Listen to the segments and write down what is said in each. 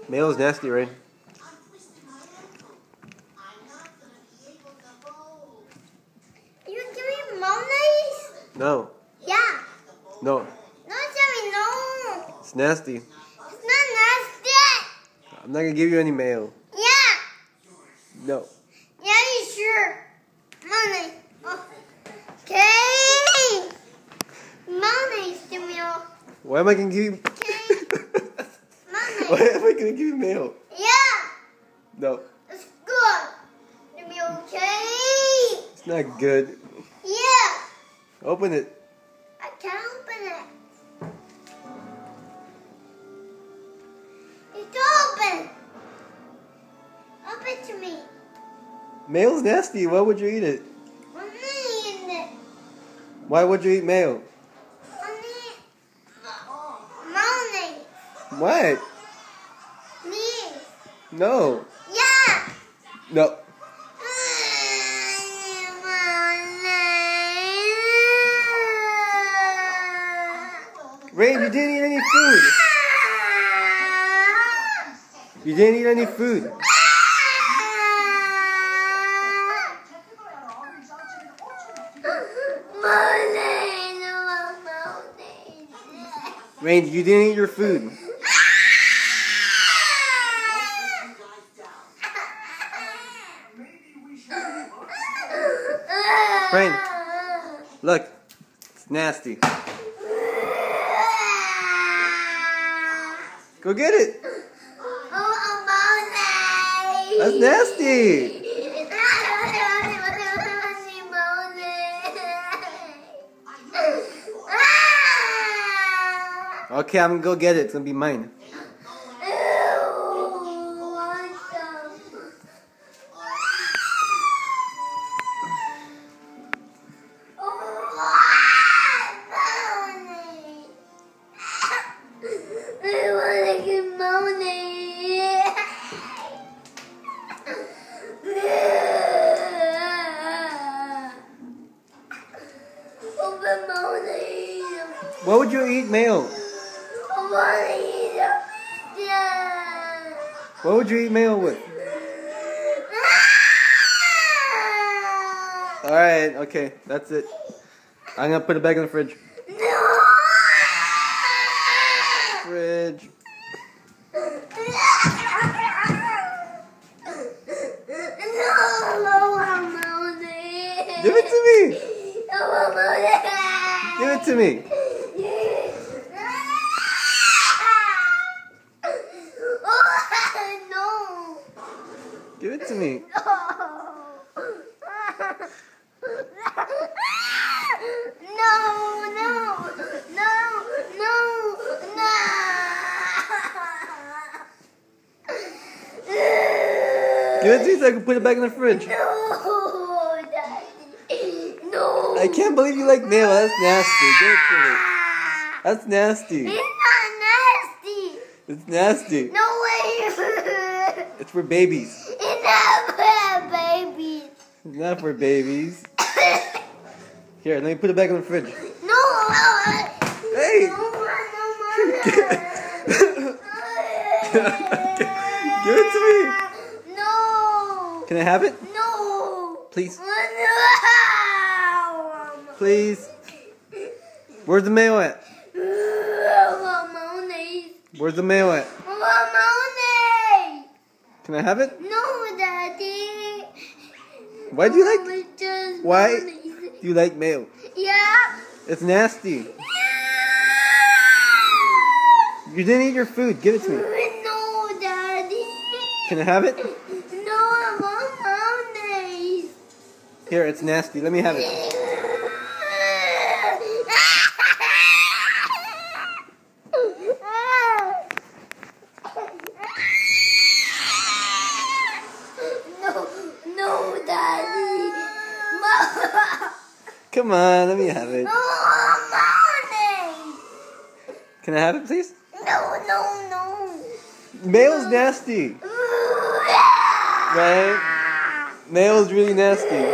Male's nasty, right? You giving mayonnaise? No. Yeah. No. No, Sammy, no. It's nasty. It's not nasty. I'm not gonna give you any mayo. Yeah. No. Yeah, you sure? Mayonnaise. Oh. Okay. Mayonnaise, Jimmy. Why am I gonna give you? Mayonnaise. Why am I gonna give you mayo? Yeah. No. It's good. Jimmy, okay? It's not good. Yeah. Open it. I can't open it. It's open. Open to me. Mayo's nasty. Why would you eat it? I'm not eating it. Why would you eat mayo? I'm mayonnaise. What? Me. No. Yeah. No. Rain, you didn't eat any food. You didn't eat any food. Rain, you didn't eat your food. Rain, look. It's nasty. Go get it. That's nasty. Okay, I'm gonna go get it. It's gonna be mine. What would you eat mayo? What would you eat mayo with? Alright, okay, that's it. I'm gonna put it back in the fridge. Fridge. Give it to me! Give it to me! Give it to me. Give it to me so I can put it back in the fridge. No, Daddy. No. I can't believe you like mayo. That's nasty. Give it to me. That's nasty. It's not nasty. It's nasty. No way. It's for babies. It's not for babies. It's not for babies. Here, let me put it back in the fridge. No. Hey! Give it to me. No. Can I have it? No. Please. No. Please. Where's the mayo at? Mayonnaise. Where's the mayo at? Mayonnaise. Can I have it? No, Daddy. Why do you like? It's just Why mayonnaise. do you like mayo? Yeah. It's nasty. You didn't eat your food. Give it to me. No, Daddy. Can I have it? No, I want mayonnaise. Here, it's nasty. Let me have it. No, Daddy. Come on, let me have it. No, mayonnaise. Can I have it, please? No. Mayo's nasty. Right? Mayo's really nasty.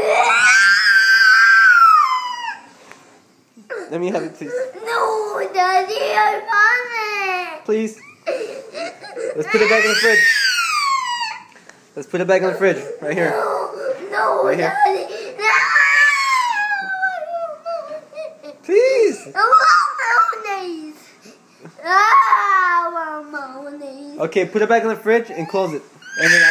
Let me have it, please. No, Daddy, I want it. Please. Let's put it back in the fridge. Let's put it back in the fridge. Right here. No, Right here. Daddy. No. Please. I want mayonnaise. I want mayonnaise. Okay, put it back in the fridge and close it. And then